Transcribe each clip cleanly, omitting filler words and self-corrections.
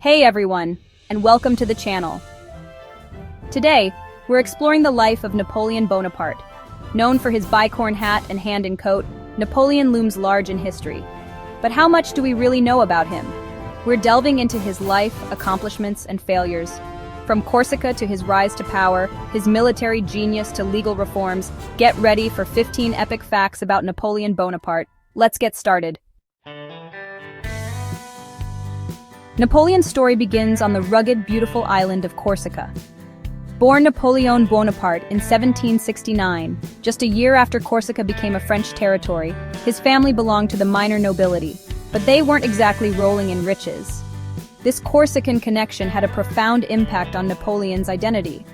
Hey everyone, and welcome to the channel. Today, we're exploring the life of Napoleon Bonaparte. Known for his bicorn hat and hand and coat, Napoleon looms large in history. But how much do we really know about him? We're delving into his life, accomplishments, and failures. From Corsica to his rise to power, his military genius to legal reforms, get ready for 15 epic facts about Napoleon Bonaparte. Let's get started. Napoleon's story begins on the rugged, beautiful island of Corsica. Born Napoleon Bonaparte in 1769, just a year after Corsica became a French territory, his family belonged to the minor nobility, but they weren't exactly rolling in riches. This Corsican connection had a profound impact on Napoleon's identity.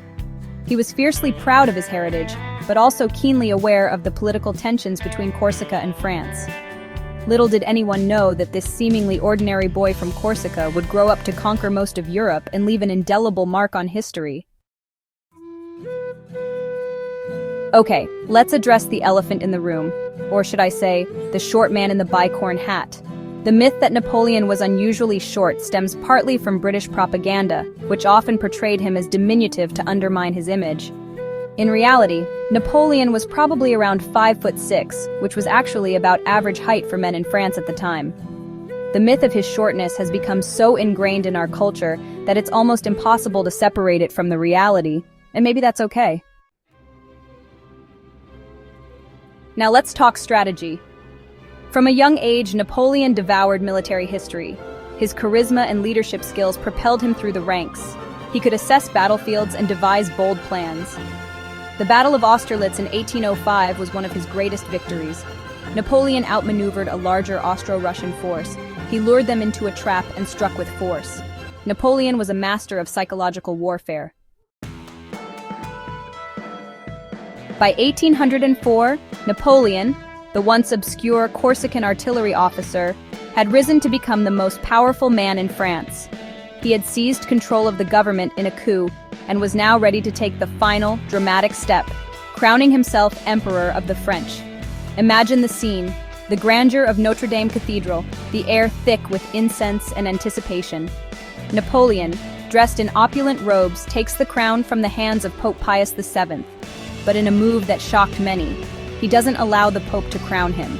He was fiercely proud of his heritage, but also keenly aware of the political tensions between Corsica and France. Little did anyone know that this seemingly ordinary boy from Corsica would grow up to conquer most of Europe and leave an indelible mark on history. Okay, let's address the elephant in the room, or should I say, the short man in the bicorn hat. The myth that Napoleon was unusually short stems partly from British propaganda, which often portrayed him as diminutive to undermine his image. In reality, Napoleon was probably around 5'6", which was actually about average height for men in France at the time. The myth of his shortness has become so ingrained in our culture that it's almost impossible to separate it from the reality, and maybe that's okay. Now let's talk strategy. From a young age, Napoleon devoured military history. His charisma and leadership skills propelled him through the ranks. He could assess battlefields and devise bold plans. The Battle of Austerlitz in 1805 was one of his greatest victories. Napoleon outmaneuvered a larger Austro-Russian force. He lured them into a trap and struck with force. Napoleon was a master of psychological warfare. By 1804, Napoleon, the once obscure Corsican artillery officer, had risen to become the most powerful man in France. He had seized control of the government in a coup and was now ready to take the final, dramatic step, crowning himself Emperor of the French. Imagine the scene, the grandeur of Notre Dame Cathedral, the air thick with incense and anticipation. Napoleon, dressed in opulent robes, takes the crown from the hands of Pope Pius VII. But in a move that shocked many, he doesn't allow the Pope to crown him.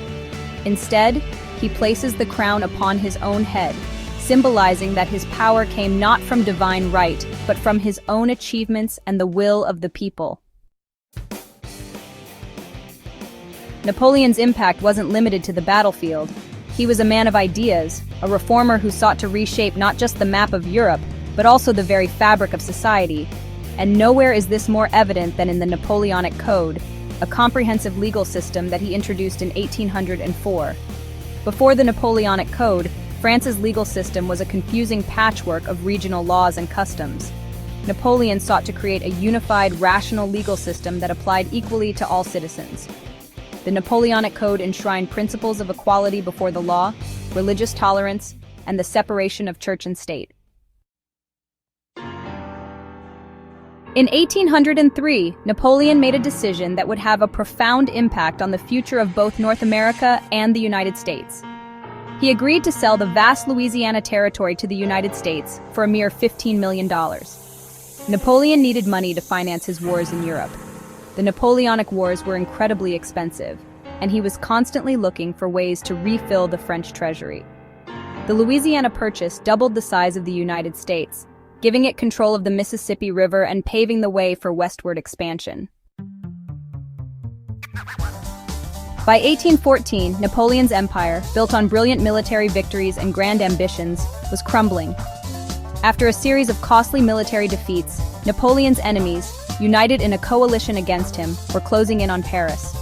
Instead, he places the crown upon his own head, symbolizing that his power came not from divine right, but from his own achievements and the will of the people. Napoleon's impact wasn't limited to the battlefield. He was a man of ideas, a reformer who sought to reshape not just the map of Europe, but also the very fabric of society. And nowhere is this more evident than in the Napoleonic Code, a comprehensive legal system that he introduced in 1804. Before the Napoleonic Code, France's legal system was a confusing patchwork of regional laws and customs. Napoleon sought to create a unified, rational legal system that applied equally to all citizens. The Napoleonic Code enshrined principles of equality before the law, religious tolerance, and the separation of church and state. In 1803, Napoleon made a decision that would have a profound impact on the future of both North America and the United States. He agreed to sell the vast Louisiana territory to the United States for a mere $15 million. Napoleon needed money to finance his wars in Europe. The Napoleonic Wars were incredibly expensive, and he was constantly looking for ways to refill the French treasury. The Louisiana Purchase doubled the size of the United States, giving it control of the Mississippi River and paving the way for westward expansion. By 1814, Napoleon's empire, built on brilliant military victories and grand ambitions, was crumbling. After a series of costly military defeats, Napoleon's enemies, united in a coalition against him, were closing in on Paris.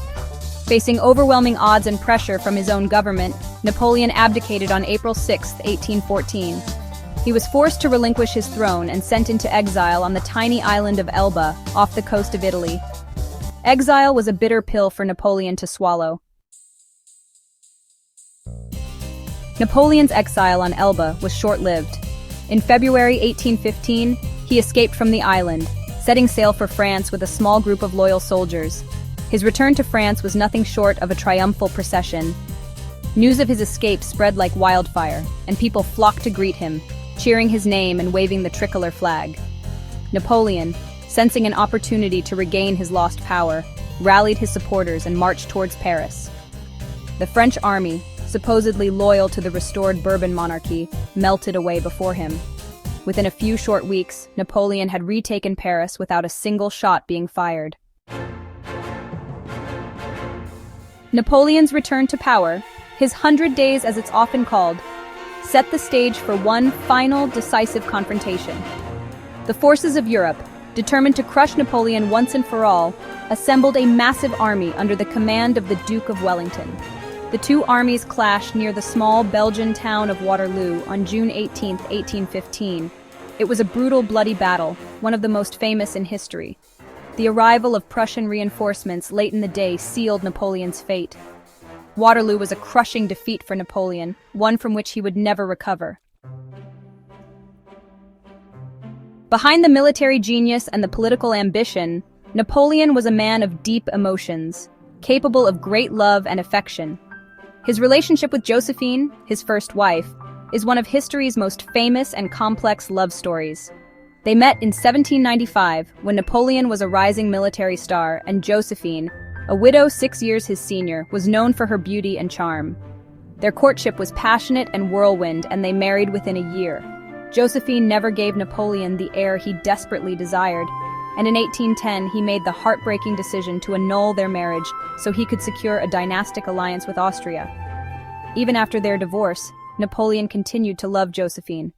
Facing overwhelming odds and pressure from his own government, Napoleon abdicated on April 6, 1814. He was forced to relinquish his throne and sent into exile on the tiny island of Elba, off the coast of Italy. Exile was a bitter pill for Napoleon to swallow. Napoleon's exile on Elba was short-lived. In February 1815, he escaped from the island, setting sail for France with a small group of loyal soldiers. His return to France was nothing short of a triumphal procession. News of his escape spread like wildfire, and people flocked to greet him, cheering his name and waving the tricolor flag. Napoleon, sensing an opportunity to regain his lost power, rallied his supporters and marched towards Paris. The French army, supposedly loyal to the restored Bourbon monarchy, melted away before him. Within a few short weeks, Napoleon had retaken Paris without a single shot being fired. Napoleon's return to power, his 100 days as it's often called, set the stage for one final, decisive confrontation. The forces of Europe, determined to crush Napoleon once and for all, assembled a massive army under the command of the Duke of Wellington. The two armies clashed near the small Belgian town of Waterloo on June 18, 1815. It was a brutal, bloody battle, one of the most famous in history. The arrival of Prussian reinforcements late in the day sealed Napoleon's fate. Waterloo was a crushing defeat for Napoleon, one from which he would never recover. Behind the military genius and the political ambition, Napoleon was a man of deep emotions, capable of great love and affection. His relationship with Josephine, his first wife, is one of history's most famous and complex love stories. They met in 1795, when Napoleon was a rising military star, and Josephine, a widow 6 years his senior, was known for her beauty and charm. Their courtship was passionate and whirlwind, and they married within a year. Josephine never gave Napoleon the heir he desperately desired, and in 1810 he made the heartbreaking decision to annul their marriage so he could secure a dynastic alliance with Austria. Even after their divorce, Napoleon continued to love Josephine.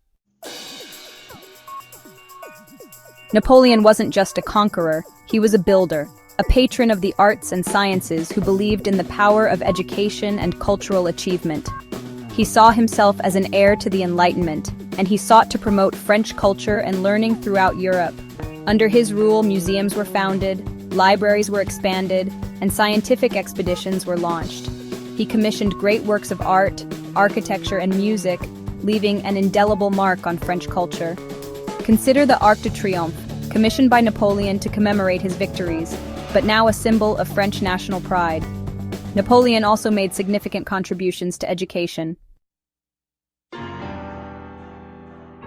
Napoleon wasn't just a conqueror, he was a builder, a patron of the arts and sciences who believed in the power of education and cultural achievement. He saw himself as an heir to the Enlightenment, and he sought to promote French culture and learning throughout Europe. Under his rule, museums were founded, libraries were expanded, and scientific expeditions were launched. He commissioned great works of art, architecture, and music, leaving an indelible mark on French culture. Consider the Arc de Triomphe, commissioned by Napoleon to commemorate his victories, but now a symbol of French national pride. Napoleon also made significant contributions to education.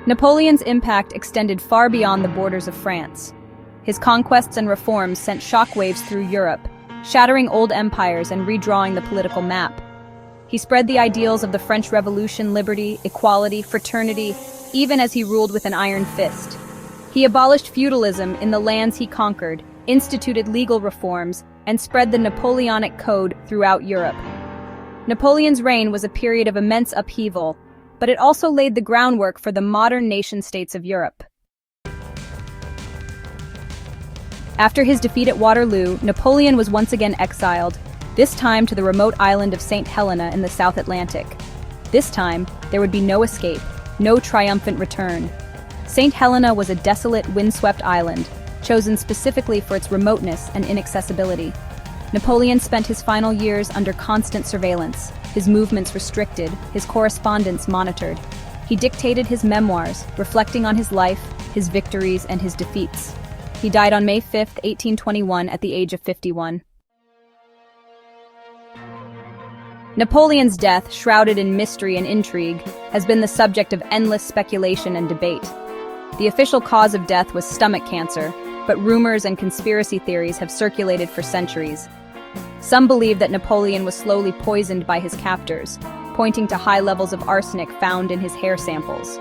Napoleon's impact extended far beyond the borders of France. His conquests and reforms sent shockwaves through Europe, shattering old empires and redrawing the political map. He spread the ideals of the French Revolution: liberty, equality, fraternity, even as he ruled with an iron fist. He abolished feudalism in the lands he conquered, instituted legal reforms, and spread the Napoleonic Code throughout Europe. Napoleon's reign was a period of immense upheaval, but it also laid the groundwork for the modern nation-states of Europe. After his defeat at Waterloo, Napoleon was once again exiled, this time to the remote island of St. Helena in the South Atlantic. This time, there would be no escape, no triumphant return. St. Helena was a desolate, windswept island, chosen specifically for its remoteness and inaccessibility. Napoleon spent his final years under constant surveillance, his movements restricted, his correspondence monitored. He dictated his memoirs, reflecting on his life, his victories, and his defeats. He died on May 5, 1821, at the age of 51. Napoleon's death, shrouded in mystery and intrigue, has been the subject of endless speculation and debate. The official cause of death was stomach cancer, but rumors and conspiracy theories have circulated for centuries. Some believe that Napoleon was slowly poisoned by his captors, pointing to high levels of arsenic found in his hair samples.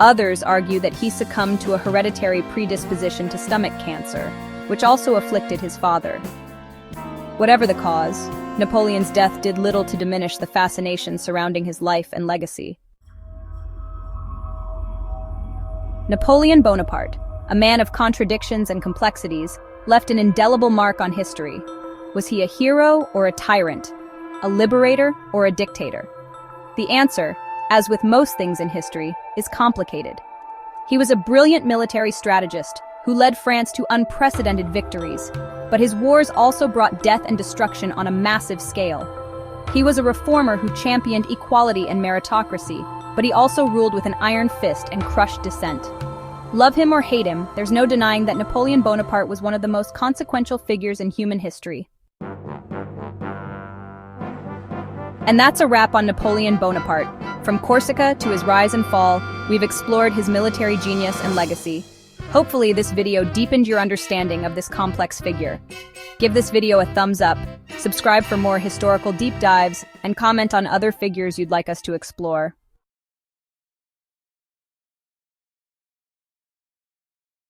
Others argue that he succumbed to a hereditary predisposition to stomach cancer, which also afflicted his father. Whatever the cause, Napoleon's death did little to diminish the fascination surrounding his life and legacy. Napoleon Bonaparte, a man of contradictions and complexities, left an indelible mark on history. Was he a hero or a tyrant? A liberator or a dictator? The answer, as with most things in history, is complicated. He was a brilliant military strategist who led France to unprecedented victories, but his wars also brought death and destruction on a massive scale. He was a reformer who championed equality and meritocracy, but he also ruled with an iron fist and crushed dissent. Love him or hate him, there's no denying that Napoleon Bonaparte was one of the most consequential figures in human history. And that's a wrap on Napoleon Bonaparte. From Corsica to his rise and fall, we've explored his military genius and legacy. Hopefully, this video deepened your understanding of this complex figure. Give this video a thumbs up, subscribe for more historical deep dives, and comment on other figures you'd like us to explore.